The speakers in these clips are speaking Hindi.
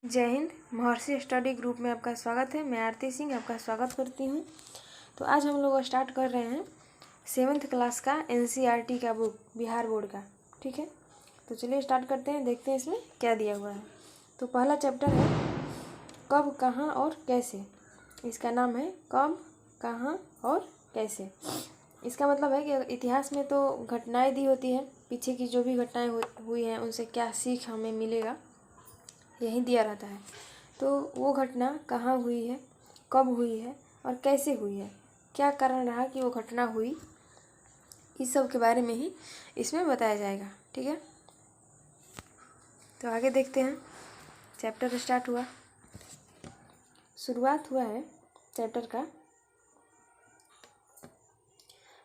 जय हिंद। महर्षि स्टडी ग्रुप में आपका स्वागत है। मैं आरती सिंह आपका स्वागत करती हूँ। तो आज हम लोग स्टार्ट कर रहे हैं 7th क्लास का NCERT का बुक, बिहार बोर्ड का। ठीक है, तो चलिए स्टार्ट करते हैं, देखते हैं इसमें क्या दिया हुआ है। तो पहला चैप्टर है कब, कहाँ और कैसे। इसका नाम है कब, कहाँ और कैसे। इसका मतलब है कि इतिहास में तो घटनाएँ दी होती हैं, पीछे की जो भी घटनाएँ हुई हैं उनसे क्या सीख हमें मिलेगा, यही दिया रहता है। तो वो घटना कहाँ हुई है, कब हुई है और कैसे हुई है, क्या कारण रहा कि वो घटना हुई, इस सब के बारे में ही इसमें बताया जाएगा। ठीक है, तो आगे देखते हैं। चैप्टर स्टार्ट हुआ, शुरुआत हुआ है चैप्टर का।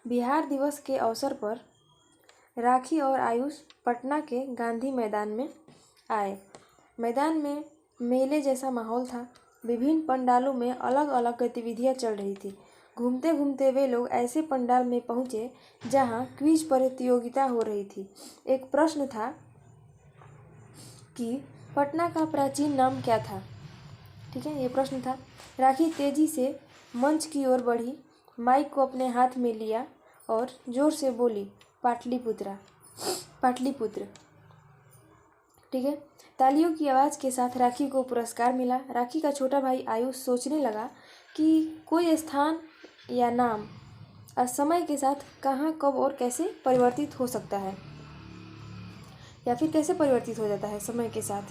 बिहार दिवस के अवसर पर राखी और आयुष पटना के गांधी मैदान में आए। मैदान में मेले जैसा माहौल था। विभिन्न पंडालों में अलग अलग गतिविधियां चल रही थी। घूमते घूमते वे लोग ऐसे पंडाल में पहुंचे जहां क्विज प्रतियोगिता हो रही थी। एक प्रश्न था कि पटना का प्राचीन नाम क्या था। ठीक है, ये प्रश्न था। राखी तेजी से मंच की ओर बढ़ी, माइक को अपने हाथ में लिया और जोर से बोली, पाटलिपुत्रा, पाटलिपुत्र। ठीक है, तालियों की आवाज़ के साथ राखी को पुरस्कार मिला। राखी का छोटा भाई आयुष सोचने लगा कि कोई स्थान या नाम समय के साथ कहाँ, कब और कैसे परिवर्तित हो सकता है, या फिर कैसे परिवर्तित हो जाता है समय के साथ।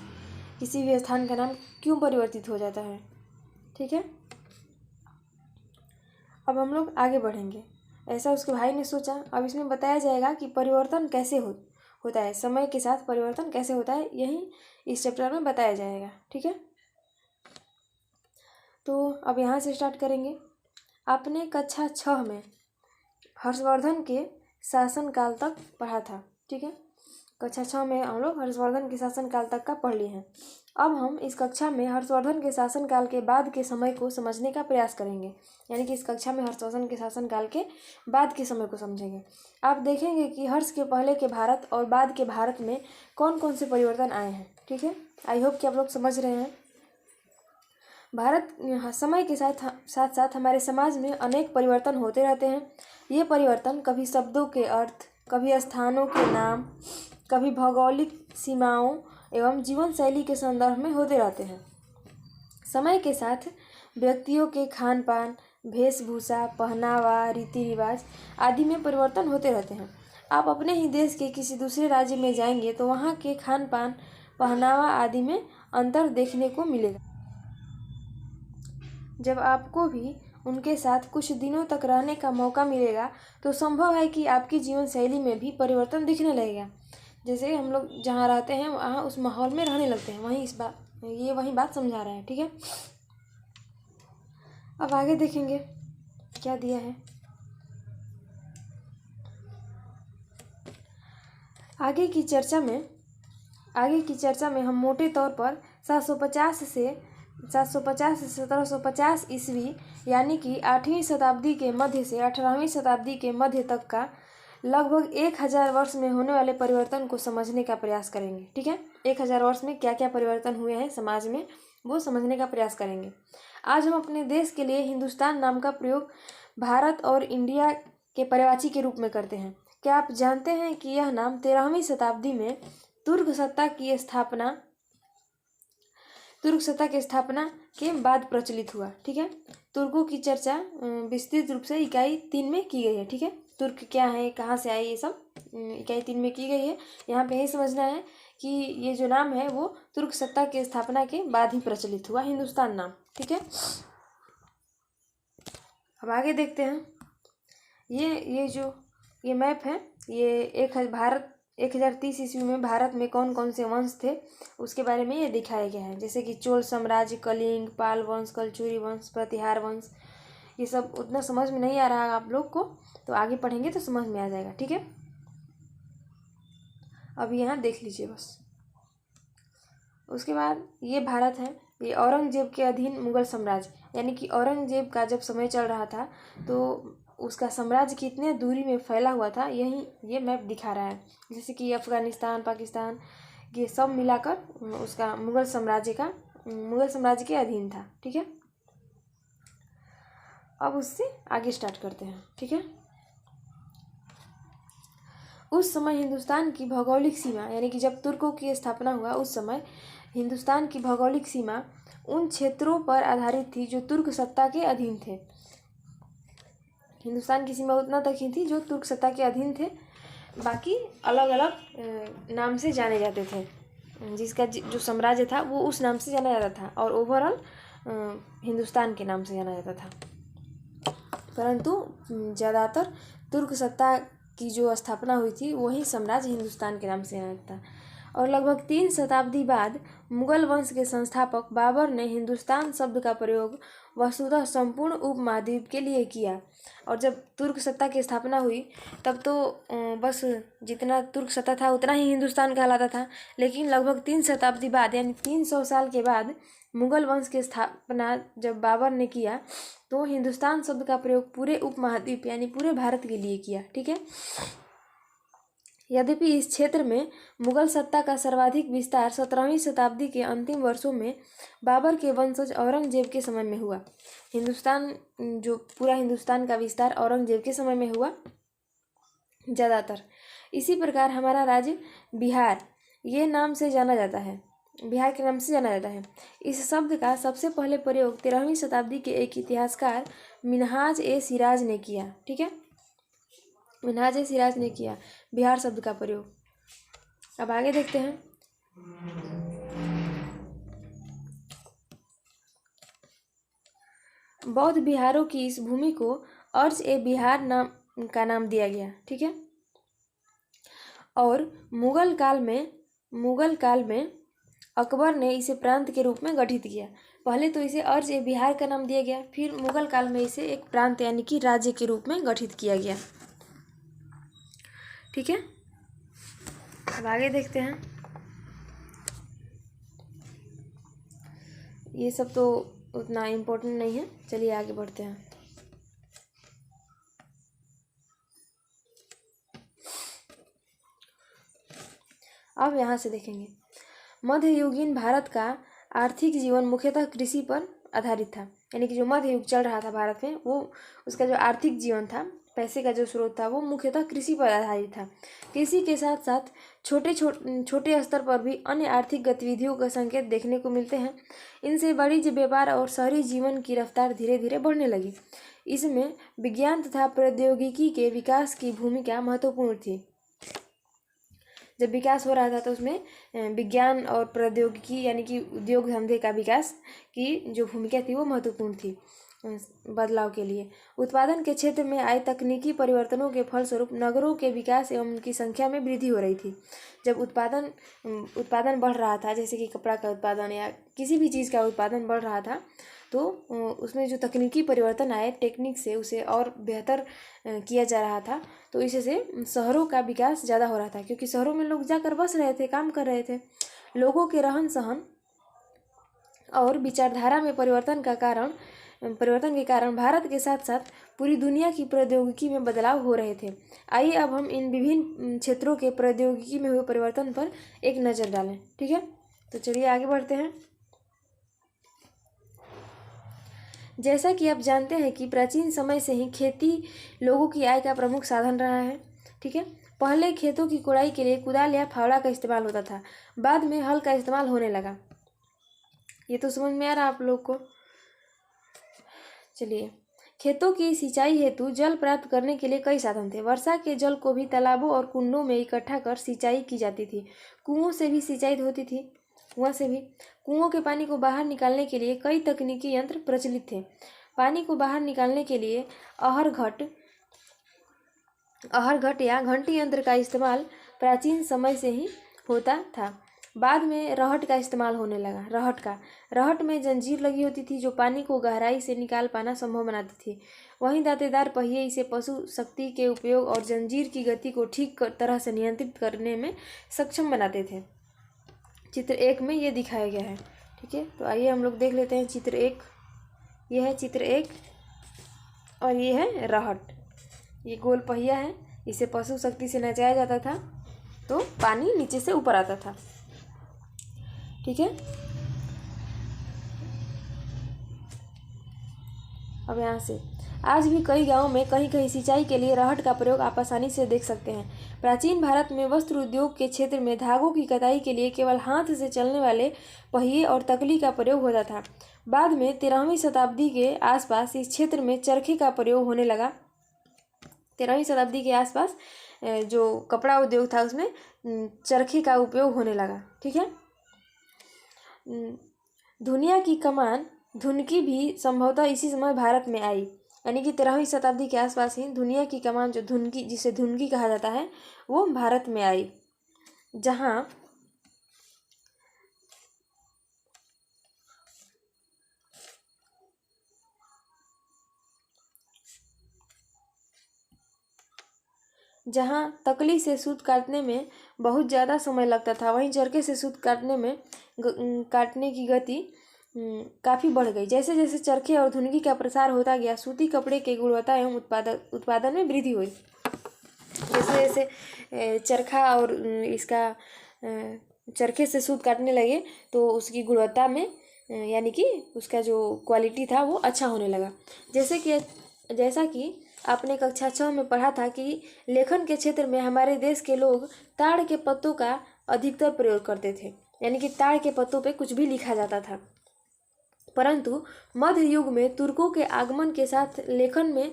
किसी भी स्थान का नाम क्यों परिवर्तित हो जाता है। ठीक है, अब हम लोग आगे बढ़ेंगे। ऐसा उसके भाई ने सोचा। अब इसमें बताया जाएगा कि परिवर्तन कैसे होता है, समय के साथ परिवर्तन कैसे होता है, यही इस चैप्टर में बताया जाएगा। ठीक है, तो अब यहाँ से स्टार्ट करेंगे। आपने कक्षा 6 में हर्षवर्धन के शासनकाल तक पढ़ा था। ठीक है, कक्षा 6 में हम लोग हर्षवर्धन के शासनकाल तक का पढ़ लिए हैं। अब हम इस कक्षा में हर्षवर्धन के शासनकाल के बाद के समय को समझने का प्रयास करेंगे। यानी कि इस कक्षा में हर्षवर्धन के शासनकाल के बाद के समय को समझेंगे। आप देखेंगे कि हर्ष के पहले के भारत और बाद के भारत में कौन कौन से परिवर्तन आए हैं। ठीक है, आई होप कि आप लोग समझ रहे हैं। समय के साथ साथ हमारे समाज में अनेक परिवर्तन होते रहते हैं। ये परिवर्तन कभी शब्दों के अर्थ, कभी स्थानों के नाम, कभी भौगोलिक सीमाओं एवं जीवन शैली के संदर्भ में होते रहते हैं। समय के साथ व्यक्तियों के खान पान, वेशभूषा, पहनावा, रीति रिवाज आदि में परिवर्तन होते रहते हैं। आप अपने ही देश के किसी दूसरे राज्य में जाएंगे तो वहाँ के खान पान, पहनावा आदि में अंतर देखने को मिलेगा। जब आपको भी उनके साथ कुछ दिनों तक रहने का मौका मिलेगा तो संभव है कि आपकी जीवन शैली में भी परिवर्तन दिखने लगेगा। जैसे हम लोग जहाँ रहते हैं वहाँ उस माहौल में रहने लगते हैं, वही बात समझा रहे हैं। ठीक है, अब आगे देखेंगे क्या दिया है। आगे की चर्चा में हम मोटे तौर पर 750 से 1750 ईस्वी यानी कि 8वीं शताब्दी के मध्य से 18वीं शताब्दी के मध्य तक का लगभग 1000 वर्ष में होने वाले परिवर्तन को समझने का प्रयास करेंगे। ठीक है, 1000 वर्ष में क्या क्या परिवर्तन हुए हैं समाज में, वो समझने का प्रयास करेंगे। आज हम अपने देश के लिए हिंदुस्तान नाम का प्रयोग भारत और इंडिया के पर्यायवाची के रूप में करते हैं। क्या आप जानते हैं कि यह नाम 13वीं शताब्दी में तुर्क सत्ता की स्थापना के बाद प्रचलित हुआ। ठीक है, तुर्कों की चर्चा विस्तृत रूप से इकाई 3 में की गई है। ठीक है, तुर्क क्या है, कहाँ से आए, ये सब इकाई 3 में की गई है। यहाँ पे यही समझना है कि ये जो नाम है वो तुर्क सत्ता की स्थापना के बाद ही प्रचलित हुआ, हिंदुस्तान नाम। ठीक है, अब आगे देखते हैं। ये मैप है, ये भारत 1030 ईस्वी में भारत में कौन कौन से वंश थे उसके बारे में ये दिखाया गया है। जैसे कि चोल साम्राज्य, कलिंग, पाल वंश, कलचुरी वंश, प्रतिहार वंश। ये सब उतना समझ में नहीं आ रहा आप लोग को, तो आगे पढ़ेंगे तो समझ में आ जाएगा। ठीक है, अब यहाँ देख लीजिए बस। उसके बाद ये भारत है, ये औरंगजेब के अधीन मुगल साम्राज्य, यानी कि औरंगजेब का जब समय चल रहा था तो उसका साम्राज्य कितने दूरी में फैला हुआ था, ये मैप दिखा रहा है। जैसे कि अफगानिस्तान, पाकिस्तान, ये सब मिलाकर उसका मुगल साम्राज्य का मुगल साम्राज्य के अधीन था। ठीक है, अब उससे आगे स्टार्ट करते हैं। ठीक है, उस समय हिंदुस्तान की भौगोलिक सीमा, यानी कि जब तुर्कों की स्थापना हुआ उस समय हिंदुस्तान की भौगोलिक सीमा उन क्षेत्रों पर आधारित थी जो तुर्क सत्ता के अधीन थे। हिंदुस्तान की सीमा उतना तक ही थी जो तुर्क सत्ता के अधीन थे, बाकी अलग अलग नाम से जाने जाते थे। जिसका जो साम्राज्य था वो उस नाम से जाना जाता था और ओवरऑल हिंदुस्तान के नाम से जाना जाता था। परंतु ज़्यादातर तुर्क सत्ता की जो स्थापना हुई थी वही साम्राज्य हिंदुस्तान के नाम से जाना जाता था। और लगभग 3 शताब्दी बाद मुगल वंश के संस्थापक बाबर ने हिंदुस्तान शब्द का प्रयोग वस्तुतः संपूर्ण उपमहाद्वीप के लिए किया। और जब तुर्क सत्ता की स्थापना हुई तब तो बस जितना तुर्क सत्ता था उतना ही हिंदुस्तान कहलाता था, लेकिन लगभग 3 शताब्दी बाद यानी 300 साल के बाद मुगल वंश की स्थापना जब बाबर ने किया तो हिंदुस्तान शब्द का प्रयोग पूरे उपमहाद्वीप यानी पूरे भारत के लिए किया। ठीक है, यद्यपि इस क्षेत्र में मुगल सत्ता का सर्वाधिक विस्तार 17वीं शताब्दी के अंतिम वर्षों में बाबर के वंशज औरंगजेब के समय में हुआ। जो पूरा हिंदुस्तान का विस्तार औरंगजेब के समय में हुआ ज़्यादातर। इसी प्रकार हमारा राज्य बिहार ये नाम से जाना जाता है, बिहार के नाम से जाना जाता है। इस शब्द का सबसे पहले प्रयोग 13वीं शताब्दी के एक इतिहासकार मिन्हाज ए सिराज ने किया। ठीक है, मिन्हाज ए सिराज ने किया बिहार शब्द का प्रयोग। अब आगे देखते हैं। बौद्ध बिहारों की इस भूमि को अर्ज ए बिहार नाम दिया गया। ठीक है, और मुगल काल में अकबर ने इसे प्रांत के रूप में गठित किया। पहले तो इसे अर्ज ए बिहार का नाम दिया गया, फिर मुगल काल में इसे एक प्रांत यानी कि राज्य के रूप में गठित किया गया। ठीक है, अब आगे देखते हैं। ये सब तो उतना इम्पोर्टेंट नहीं है, चलिए आगे बढ़ते हैं। अब यहाँ से देखेंगे, मध्ययुगीन भारत का आर्थिक जीवन मुख्यतः कृषि पर आधारित था। यानी कि जो मध्य युग चल रहा था भारत में वो उसका जो आर्थिक जीवन था, पैसे का जो स्रोत था वो मुख्यतः कृषि पर आधारित था। कृषि के साथ साथ छोटे स्तर पर भी अन्य आर्थिक गतिविधियों का संकेत देखने को मिलते हैं। इनसे वाणिज्य, व्यापार और शहरी जीवन की रफ्तार धीरे धीरे बढ़ने लगी। इसमें विज्ञान तथा प्रौद्योगिकी के विकास की भूमिका महत्वपूर्ण थी। जब विकास हो रहा था तो उसमें विज्ञान और प्रौद्योगिकी यानी कि उद्योग धंधे का विकास की जो भूमिका थी वो महत्वपूर्ण थी बदलाव के लिए। उत्पादन के क्षेत्र में आए तकनीकी परिवर्तनों के फलस्वरूप नगरों के विकास एवं उनकी संख्या में वृद्धि हो रही थी। जब उत्पादन बढ़ रहा था, जैसे कि कपड़ा का उत्पादन या किसी भी चीज़ का उत्पादन बढ़ रहा था, तो उसमें जो तकनीकी परिवर्तन आए टेक्निक से उसे और बेहतर किया जा रहा था। तो इससे शहरों का विकास ज़्यादा हो रहा था, क्योंकि शहरों में लोग जाकर बस रहे थे, काम कर रहे थे। लोगों के रहन सहन और विचारधारा में परिवर्तन के कारण भारत के साथ साथ पूरी दुनिया की प्रौद्योगिकी में बदलाव हो रहे थे। आइए अब हम इन विभिन्न क्षेत्रों के प्रौद्योगिकी में हुए परिवर्तन पर एक नज़र डालें। ठीक है, तो चलिए आगे बढ़ते हैं। जैसा कि आप जानते हैं कि प्राचीन समय से ही खेती लोगों की आय का प्रमुख साधन रहा है। ठीक है, पहले खेतों की कोड़ाई के लिए कुदाल या फावड़ा का इस्तेमाल होता था, बाद में हल का इस्तेमाल होने लगा। ये तो समझ में आ रहा है आप लोग को। चलिए, खेतों की सिंचाई हेतु जल प्राप्त करने के लिए कई साधन थे। वर्षा के जल को भी तालाबों और कुंडों में इकट्ठा कर सिंचाई की जाती थी। कुओं से भी सिंचाई होती थी। कुओं के पानी को बाहर निकालने के लिए कई तकनीकी यंत्र प्रचलित थे। पानी को बाहर निकालने के लिए आहर घट या घंटी यंत्र का इस्तेमाल प्राचीन समय से ही होता था। बाद में रहट का इस्तेमाल होने लगा। रहट में जंजीर लगी होती थी जो पानी को गहराई से निकाल पाना संभव बनाती थी। वहीं दांतेदार पहिए इसे पशु शक्ति के उपयोग और जंजीर की गति को ठीक तरह से नियंत्रित करने में सक्षम बनाते थे। चित्र 1 में ये दिखाया गया है। ठीक है, तो आइए हम लोग देख लेते हैं चित्र 1। ये है चित्र 1 और ये है रहट। ये गोल पहिया है, इसे पशु शक्ति से नचाया जाता था तो पानी नीचे से ऊपर आता था। ठीक है, अब यहाँ से आज भी कई गांवों में कहीं कहीं सिंचाई के लिए रहट का प्रयोग आप आसानी से देख सकते हैं। प्राचीन भारत में वस्त्र उद्योग के क्षेत्र में धागों की कताई के लिए केवल हाथ से चलने वाले पहिए और तकली का प्रयोग होता था। बाद में 13वीं शताब्दी के आसपास इस क्षेत्र में चरखे का प्रयोग होने लगा। 13वीं शताब्दी के आसपास जो कपड़ा उद्योग था उसमें चरखे का उपयोग होने लगा। ठीक है। धुनिया की कमान धुनकी भी संभवतः इसी समय भारत में आई, यानी कि 13वीं शताब्दी के आसपास ही दुनिया की कमान जो धुनकी, जिसे धुनकी कहा जाता है, वो भारत में आई, जहाँ तकली से सूत काटने में बहुत ज़्यादा समय लगता था, वहीं चरखे से सूत काटने की गति काफ़ी बढ़ गई। जैसे जैसे चरखे और धुनकी का प्रसार होता गया, सूती कपड़े की गुणवत्ता एवं उत्पादन में वृद्धि हुई। जैसे जैसे चरखा और इसका चरखे से सूत काटने लगे तो उसकी गुणवत्ता में, यानी कि उसका जो क्वालिटी था वो अच्छा होने लगा। जैसा कि आपने कक्षा 6 में पढ़ा था कि लेखन के क्षेत्र में हमारे देश के लोग ताड़ के पत्तों का अधिकतर प्रयोग करते थे, यानी कि ताड़ के पत्तों पे कुछ भी लिखा जाता था। परंतु मध्य युग में तुर्कों के आगमन के साथ लेखन में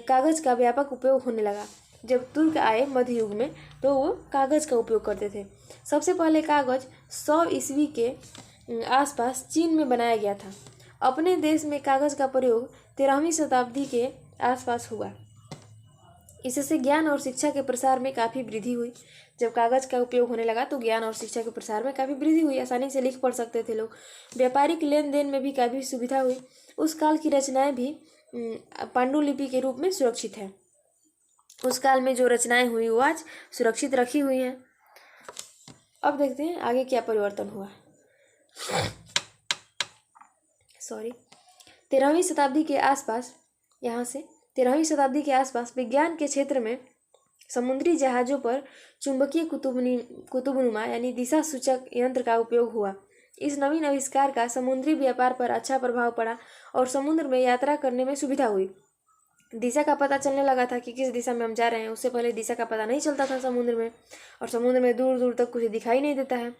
कागज का व्यापक उपयोग होने लगा। जब तुर्क आए मध्य युग में तो वो कागज का उपयोग करते थे। सबसे पहले कागज 100 ईस्वी के आसपास चीन में बनाया गया था। अपने देश में कागज का प्रयोग 13वीं शताब्दी के आसपास हुआ। इससे ज्ञान और शिक्षा के प्रसार में काफ़ी वृद्धि हुई। जब कागज का उपयोग होने लगा तो ज्ञान और शिक्षा के प्रसार में काफ़ी वृद्धि हुई। आसानी से लिख पढ़ सकते थे लोग। व्यापारिक लेन देन में भी काफ़ी सुविधा हुई। उस काल की रचनाएं भी पांडुलिपि के रूप में सुरक्षित है। उस काल में जो रचनाएं हुई वो आज सुरक्षित रखी हुई हैं। अब देखते हैं आगे क्या परिवर्तन हुआ। 13वीं शताब्दी के आसपास, यहाँ से 13वीं शताब्दी के आसपास विज्ञान के क्षेत्र में समुद्री जहाज़ों पर चुंबकीय कुतुबनुमा यानी दिशा सूचक यंत्र का उपयोग हुआ। इस नवीन आविष्कार का समुद्री व्यापार पर अच्छा प्रभाव पड़ा और समुद्र में यात्रा करने में सुविधा हुई। दिशा का पता चलने लगा था कि किस दिशा में हम जा रहे हैं। उससे पहले दिशा का पता नहीं चलता था समुद्र में, और समुद्र में दूर दूर तक कुछ दिखाई नहीं देता है।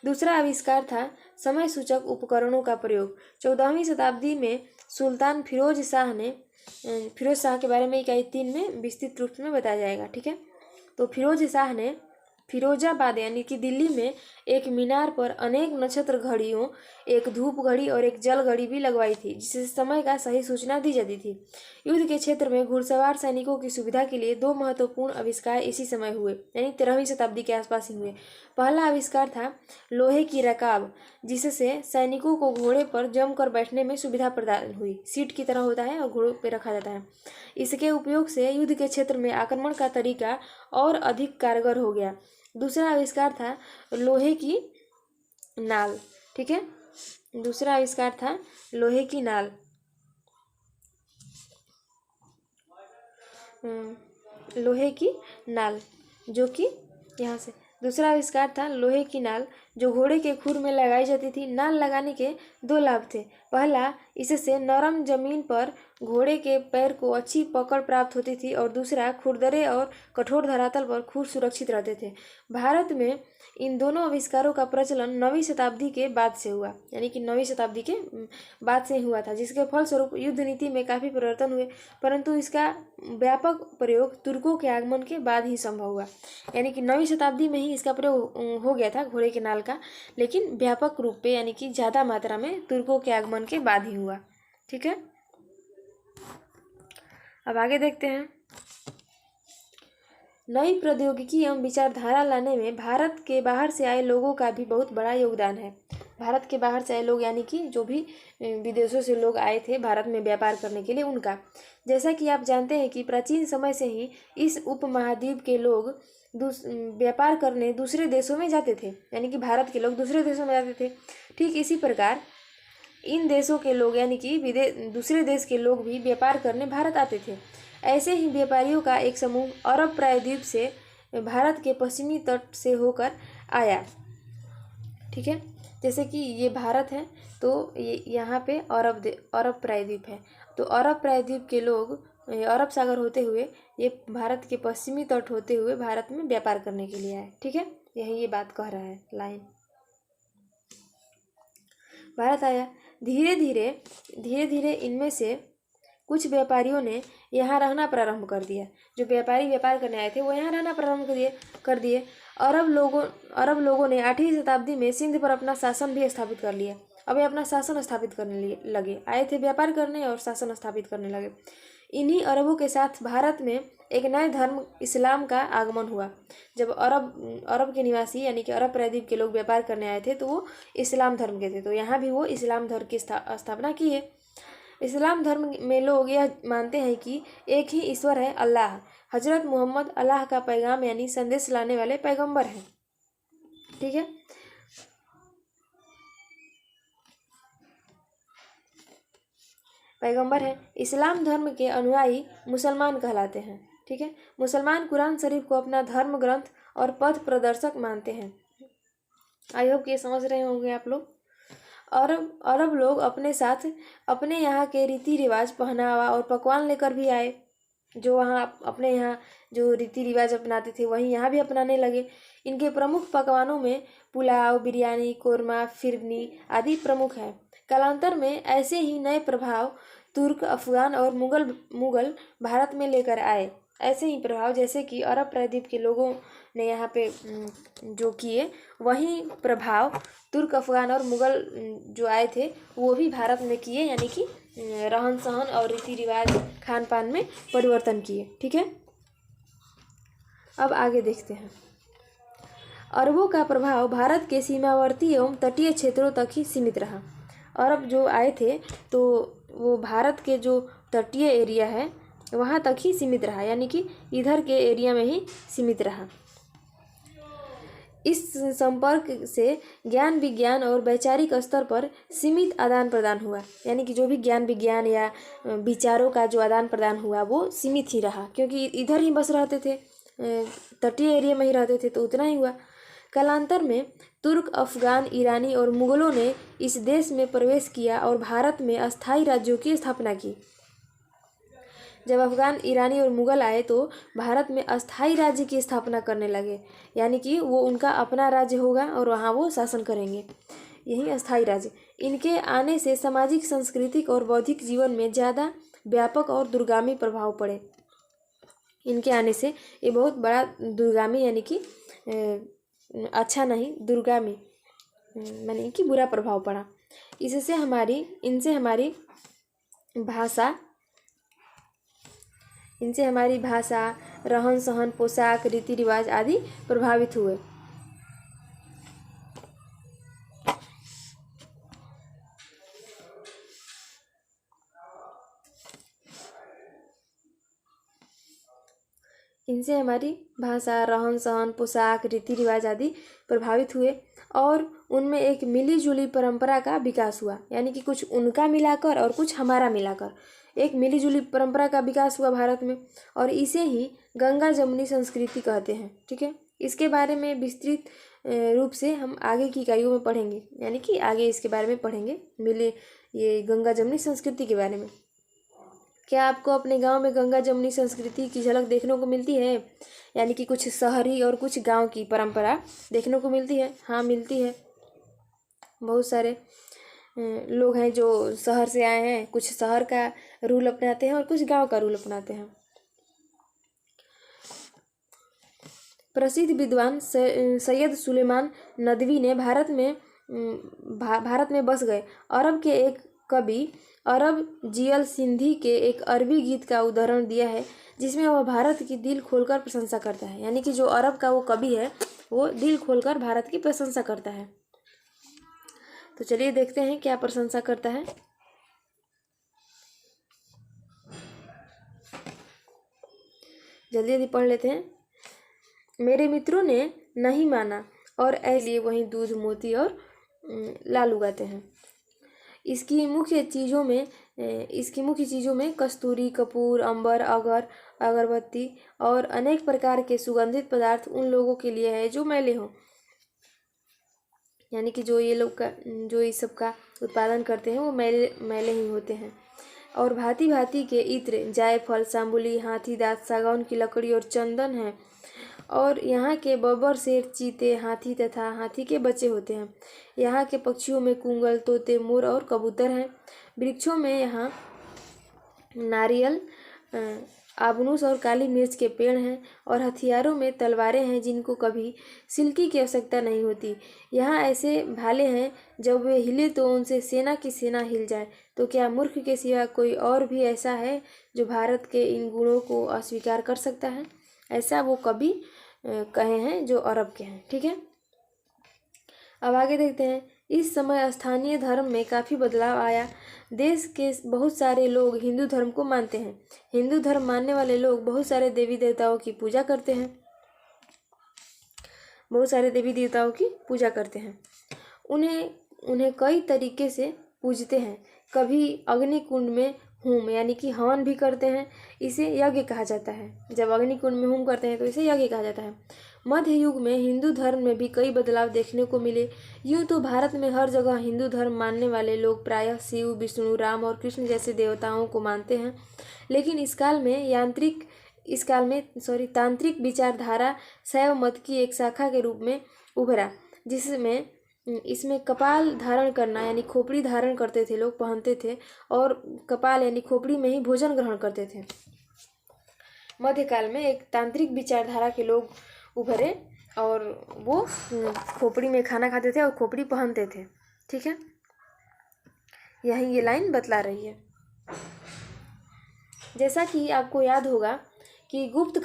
दूसरा आविष्कार था समय सूचक उपकरणों का प्रयोग। 14वीं शताब्दी में सुल्तान फिरोज शाह के बारे में इकाई 3 में विस्तृत रूप में बताया जाएगा। ठीक है। तो फिरोज शाह ने फिरोजाबाद यानी कि दिल्ली में एक मीनार पर अनेक नक्षत्र घड़ियों, एक धूप घड़ी और एक जल घड़ी भी लगवाई थी, जिससे समय का सही सूचना दी जाती थी। युद्ध के क्षेत्र में घुड़सवार सैनिकों की सुविधा के लिए 2 महत्वपूर्ण आविष्कार इसी समय हुए, यानी 13वीं शताब्दी के आसपास ही हुए। पहला आविष्कार था लोहे की रकाब, जिससे सैनिकों को घोड़े पर जमकर बैठने में सुविधा प्रदान हुई। सीट की तरह होता है और घोड़े पर रखा जाता है। इसके उपयोग से युद्ध के क्षेत्र में आक्रमण का तरीका और अधिक कारगर हो गया। दूसरा आविष्कार था लोहे की नाल। ठीक है। दूसरा आविष्कार था लोहे की नाल। लोहे की नाल, जो कि यहाँ से दूसरा आविष्कार था लोहे की नाल, जो घोड़े के खुर में लगाई जाती थी। नाल लगाने के 2 लाभ थे। पहला, इससे नरम जमीन पर घोड़े के पैर को अच्छी पकड़ प्राप्त होती थी, और दूसरा, खुरदरे और कठोर धरातल पर खुर सुरक्षित रहते थे। भारत में इन दोनों आविष्कारों का प्रचलन 9वीं शताब्दी के बाद से हुआ, यानी कि 9वीं शताब्दी के बाद से हुआ था, जिसके फलस्वरूप युद्ध नीति में काफ़ी परिवर्तन हुए। परंतु इसका व्यापक प्रयोग तुर्कों के आगमन के बाद ही संभव हुआ, यानी कि 9वीं शताब्दी में ही इसका प्रयोग हो गया था घोड़े के नाल का, लेकिन व्यापक रूप पे यानी कि ज़्यादा मात्रा में तुर्कों के आगमन के बाद ही हुआ। ठीक है। अब आगे देखते हैं। नई प्रौद्योगिकी एवं विचारधारा लाने में भारत के बाहर से आए लोगों का भी बहुत बड़ा योगदान है। भारत के बाहर से आए लोग यानी कि जो भी विदेशों से लोग आए थे भारत में व्यापार करने के लिए, उनका, जैसा कि आप जानते हैं कि प्राचीन समय से ही इस उपमहाद्वीप के लोग व्यापार करने दूसरे देशों में जाते थे, यानी कि भारत के लोग दूसरे देशों में जाते थे। ठीक इसी प्रकार इन देशों के लोग यानी कि दूसरे देश के लोग भी व्यापार करने भारत आते थे। ऐसे ही व्यापारियों का एक समूह अरब प्रायद्वीप से भारत के पश्चिमी तट से होकर आया। ठीक है। जैसे कि ये भारत है तो ये यहाँ पे अरब प्रायद्वीप है, तो अरब प्रायद्वीप के लोग अरब सागर होते हुए ये भारत के पश्चिमी तट होते हुए भारत में व्यापार करने के लिए आए। ठीक है, यही ये बात कह रहा है लाइन। भारत आया, धीरे धीरे इनमें से कुछ व्यापारियों ने यहाँ रहना प्रारंभ कर दिया। जो व्यापारी व्यापार करने आए थे वो यहाँ रहना प्रारंभ कर दिए। अरब लोगों ने 8वीं शताब्दी में सिंध पर अपना शासन भी स्थापित कर लिया। अब ये अपना शासन स्थापित करने लगे, आए थे व्यापार करने और शासन स्थापित करने लगे। इन्हीं अरबों के साथ भारत में एक नए धर्म इस्लाम का आगमन हुआ। जब अरब के निवासी यानी कि अरब प्रायद्वीप के लोग व्यापार करने आए थे तो वो इस्लाम धर्म के थे, तो यहाँ भी वो इस्लाम धर्म की स्थापना की है। इस्लाम धर्म में लोग यह मानते हैं कि एक ही ईश्वर है, अल्लाह। हजरत मोहम्मद अल्लाह का पैगाम यानी संदेश लाने वाले पैगंबर हैं। ठीक है, पैगंबर है। इस्लाम धर्म के अनुयायी मुसलमान कहलाते हैं। ठीक है, मुसलमान कुरान शरीफ को अपना धर्म ग्रंथ और पथ प्रदर्शक मानते हैं। आई होप ये समझ रहे होंगे आप लोग। अरब लोग अपने साथ अपने यहाँ के रीति रिवाज, पहनावा और पकवान लेकर भी आए। जो वहाँ अपने यहाँ जो रीति रिवाज अपनाते थे वहीं यहाँ भी अपनाने लगे। इनके प्रमुख पकवानों में पुलाव, बिरयानी, कोरमा, फिरनी आदि प्रमुख है। कालांतर में ऐसे ही नए प्रभाव तुर्क, अफगान और मुगल भारत में लेकर आए। ऐसे ही प्रभाव जैसे कि अरब प्रायद्वीप के लोगों ने यहाँ पे जो किए, वही प्रभाव तुर्क, अफगान और मुगल जो आए थे वो भी भारत में किए, यानी कि रहन सहन और रीति रिवाज, खान पान में परिवर्तन किए। ठीक है, अब आगे देखते हैं। अरबों का प्रभाव भारत के सीमावर्ती एवं तटीय क्षेत्रों तक ही सीमित रहा। अरब जो आए थे तो वो भारत के जो तटीय एरिया है वहाँ तक ही सीमित रहा, यानी कि इधर के एरिया में ही सीमित रहा। इस संपर्क से ज्ञान विज्ञान और वैचारिक स्तर पर सीमित आदान प्रदान हुआ, यानी कि जो भी ज्ञान विज्ञान या विचारों का जो आदान प्रदान हुआ वो सीमित ही रहा, क्योंकि इधर ही बस रहते थे, तटीय एरिया में ही रहते थे, तो उतना ही हुआ। कालांतर में तुर्क, अफगान, ईरानी और मुगलों ने इस देश में प्रवेश किया और भारत में अस्थायी राज्यों की स्थापना की। जब अफगान, ईरानी और मुगल आए तो भारत में अस्थायी राज्य की स्थापना करने लगे, यानी कि वो उनका अपना राज्य होगा और वहाँ वो शासन करेंगे, यही अस्थायी राज्य। इनके आने से सामाजिक, सांस्कृतिक और बौद्धिक जीवन में ज़्यादा व्यापक और दूरगामी प्रभाव पड़े। इनके आने से ये बहुत बड़ा दूरगामी, यानी कि अच्छा नहीं, दूरगामी यानी कि बुरा प्रभाव पड़ा। इनसे हमारी भाषा, रहन सहन, पोशाक, रीति रिवाज आदि प्रभावित हुए। इनसे हमारी भाषा, रहन सहन, पोशाक, रीति रिवाज आदि प्रभावित हुए और उनमें एक मिलीजुली परंपरा का विकास हुआ, यानी कि कुछ उनका मिलाकर और कुछ हमारा मिलाकर एक मिलीजुली परंपरा का विकास हुआ भारत में, और इसे ही गंगा जमुनी संस्कृति कहते हैं। ठीक है, इसके बारे में विस्तृत रूप से हम आगे की इकाइयों में पढ़ेंगे, यानी कि आगे इसके बारे में पढ़ेंगे, ये गंगा जमुनी संस्कृति के बारे में। क्या आपको अपने गांव में गंगा जमुनी संस्कृति की झलक देखने को मिलती है, यानी कि कुछ शहरी और कुछ गांव की परंपरा देखने को मिलती है? हाँ, मिलती है। बहुत सारे लोग हैं जो शहर से आए हैं, कुछ शहर का रूल अपनाते हैं और कुछ गांव का रूल अपनाते हैं। प्रसिद्ध विद्वान सैयद सुलेमान नदवी ने भारत में बस गए। अरब के एक कवि अरब जियल सिंधी के एक अरबी गीत का उदाहरण दिया है जिसमें वह भारत की दिल खोलकर प्रशंसा करता है, यानी कि जो अरब का वो कवि है वो दिल खोलकर भारत की प्रशंसा करता है। तो चलिए देखते हैं क्या प्रशंसा करता है। जल्दी जल्दी पढ़ लेते हैं। मेरे मित्रों ने नहीं माना और ऐसे वहीं दूध, मोती और लाल उगाते हैं। इसकी मुख्य चीज़ों में कस्तूरी, कपूर, अंबर, अगरबत्ती और अनेक प्रकार के सुगंधित पदार्थ उन लोगों के लिए है जो मैले हों। यानी कि जो ये लोग का जो इस सब का उत्पादन करते हैं वो मैले मैले ही होते हैं। और भांति भांति के इत्र, जायफल, सांबुली, हाथी दांत, सागौन की लकड़ी और चंदन है। और यहाँ के बबर, शेर, चीते, हाथी तथा हाथी के बच्चे होते हैं। यहाँ के पक्षियों में कुंगल, तोते, मोर और कबूतर हैं। वृक्षों में यहाँ नारियल, आबनूस और काली मिर्च के पेड़ हैं। और हथियारों में तलवारें हैं जिनको कभी सिल्की की आवश्यकता नहीं होती। यहाँ ऐसे भाले हैं जब वे हिले तो उनसे सेना की सेना हिल जाए। तो क्या मूर्ख के सिवा कोई और भी ऐसा है जो भारत के इन गुणों को अस्वीकार कर सकता है? ऐसा वो कवि कहे हैं जो अरब के हैं। ठीक है, अब आगे देखते हैं। इस समय स्थानीय धर्म में काफ़ी बदलाव आया। देश के बहुत सारे लोग हिंदू धर्म को मानते हैं। हिंदू धर्म मानने वाले लोग बहुत सारे देवी देवताओं की पूजा करते हैं। बहुत सारे देवी देवताओं की पूजा करते हैं। उन्हें कई तरीके से पूजते हैं। कभी अग्नि कुंड में होम यानी कि हवन भी करते हैं, इसे यज्ञ कहा जाता है। जब अग्नि कुंड में होम करते हैं तो इसे यज्ञ कहा जाता है। मध्य युग में हिंदू धर्म में भी कई बदलाव देखने को मिले। यूँ तो भारत में हर जगह हिंदू धर्म मानने वाले लोग प्रायः शिव, विष्णु, राम और कृष्ण जैसे देवताओं को मानते हैं। लेकिन इस काल में तांत्रिक विचारधारा शैव मत की एक शाखा के रूप में उभरा, जिसमें इसमें कपाल धारण करना यानी खोपड़ी धारण करते थे, लोग पहनते थे और कपाल यानी खोपड़ी में ही भोजन ग्रहण करते थे। मध्यकाल में एक तांत्रिक विचारधारा के लोग उभरे और वो खोपड़ी में खाना खाते थे और खोपड़ी पहनते थे। ठीक है, यही ये लाइन बतला रही है। जैसा कि आपको याद होगा कि गुप्त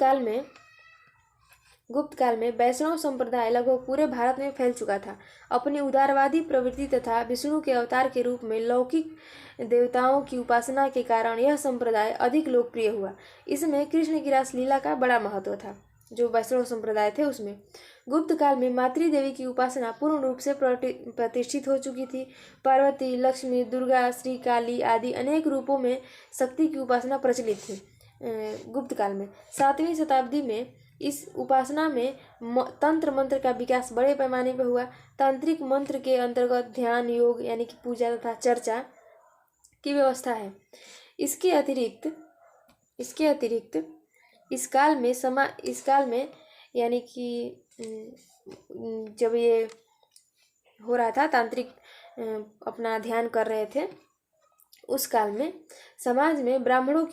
काल में वैष्णव संप्रदाय लगभग पूरे भारत में फैल चुका था। अपनी उदारवादी प्रवृत्ति तथा विष्णु के अवतार के रूप में लौकिक देवताओं की उपासना के कारण यह संप्रदाय अधिक लोकप्रिय हुआ। इसमें कृष्ण की रासलीला का बड़ा महत्व था। जो वैष्णव संप्रदाय थे उसमें गुप्त काल में मातृ देवी की उपासना पूर्ण रूप से प्रतिष्ठित हो चुकी थी। पार्वती, लक्ष्मी, दुर्गा, श्री काली आदि अनेक रूपों में शक्ति की उपासना प्रचलित थी। गुप्त काल में 7वीं शताब्दी में इस उपासना में तंत्र मंत्र का विकास बड़े पैमाने पर हुआ। तांत्रिक मंत्र के अंतर्गत ध्यान, योग यानी कि पूजा तथा चर्चा की व्यवस्था है। इसके अतिरिक्त इस काल में यानी कि जब ये हो रहा था, तांत्रिक अपना ध्यान कर रहे थे, उस काल में समाज में ब्राह्मणों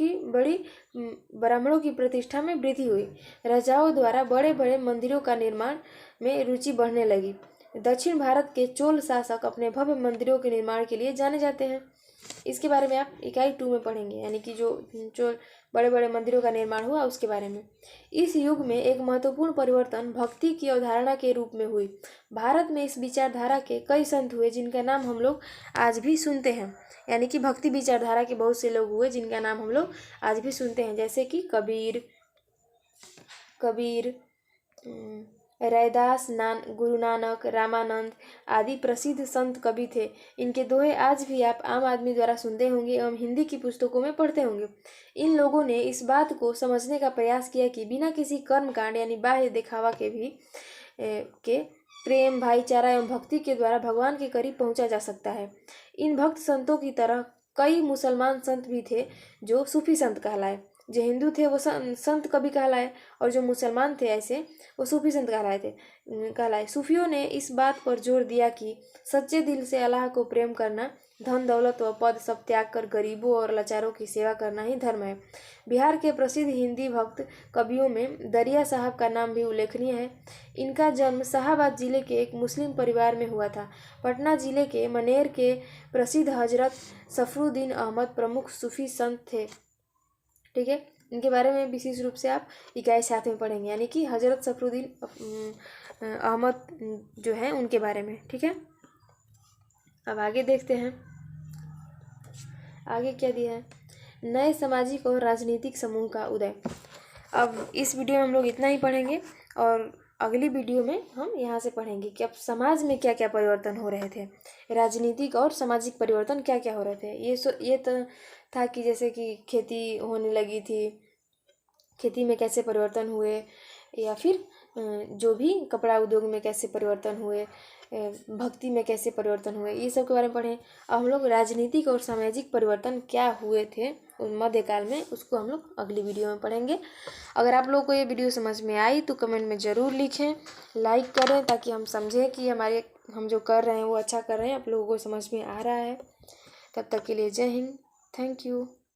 की प्रतिष्ठा में वृद्धि हुई। राजाओं द्वारा बड़े बड़े मंदिरों का निर्माण में रुचि बढ़ने लगी। दक्षिण भारत के चोल शासक अपने भव्य मंदिरों के निर्माण के लिए जाने जाते हैं। इसके बारे में आप इकाई 2 में पढ़ेंगे, यानी कि जो बड़े बड़े मंदिरों का निर्माण हुआ उसके बारे में। इस युग में एक महत्वपूर्ण परिवर्तन भक्ति की अवधारणा के रूप में हुई। भारत में इस विचारधारा के कई संत हुए जिनका नाम हम लोग आज भी सुनते हैं। यानी कि भक्ति विचारधारा के बहुत से लोग हुए जिनका नाम हम लोग आज भी सुनते हैं, जैसे कि कबीर, रैदास, गुरु नानक, रामानंद आदि प्रसिद्ध संत कवि थे। इनके दोहे आज भी आप आम आदमी द्वारा सुनते होंगे एवं हिंदी की पुस्तकों में पढ़ते होंगे। इन लोगों ने इस बात को समझने का प्रयास किया कि बिना किसी कर्मकांड यानी बाह्य दिखावा के प्रेम, भाईचारा एवं भक्ति के द्वारा भगवान के करीब पहुंचा जा सकता है। इन भक्त संतों की तरह कई मुसलमान संत भी थे जो सूफी संत कहलाए। जो हिंदू थे वो संत कवि कहलाए और जो मुसलमान थे ऐसे वो सूफी संत कहलाए। सूफियों ने इस बात पर जोर दिया कि सच्चे दिल से अल्लाह को प्रेम करना, धन दौलत व पद सब त्याग कर गरीबों और लाचारों की सेवा करना ही धर्म है। बिहार के प्रसिद्ध हिंदी भक्त कवियों में दरिया साहब का नाम भी उल्लेखनीय है। इनका जन्म शाहाबाद जिले के एक मुस्लिम परिवार में हुआ था। पटना जिले के मनेर के प्रसिद्ध हजरत सफरुद्दीन अहमद प्रमुख सूफी संत थे। ठीक है, इनके बारे में विशेष रूप से आप इकाई 7 में पढ़ेंगे, यानी कि हजरत सफरुद्दीन अहमद जो है उनके बारे में। ठीक है, अब आगे देखते हैं आगे क्या दिया है। नए सामाजिक और राजनीतिक समूह का उदय। अब इस वीडियो में हम लोग इतना ही पढ़ेंगे और अगली वीडियो में हम यहाँ से पढ़ेंगे कि अब समाज में क्या क्या परिवर्तन हो रहे थे, राजनीतिक और सामाजिक परिवर्तन क्या क्या हो रहे थे। ये तो था कि जैसे कि खेती होने लगी थी, खेती में कैसे परिवर्तन हुए, या फिर जो भी कपड़ा उद्योग में कैसे परिवर्तन हुए, भक्ति में कैसे परिवर्तन हुए, ये सब के बारे में पढ़ें। अब हम लोग राजनीतिक और सामाजिक परिवर्तन क्या हुए थे उस मध्यकाल में, उसको हम लोग अगली वीडियो में पढ़ेंगे। अगर आप लोगों को ये वीडियो समझ में आई तो कमेंट में ज़रूर लिखें, लाइक करें, ताकि हम समझें कि हम जो कर रहे हैं वो अच्छा कर रहे हैं, आप लोगों को समझ में आ रहा है। तब तक के लिए जय हिंद, थैंक यू।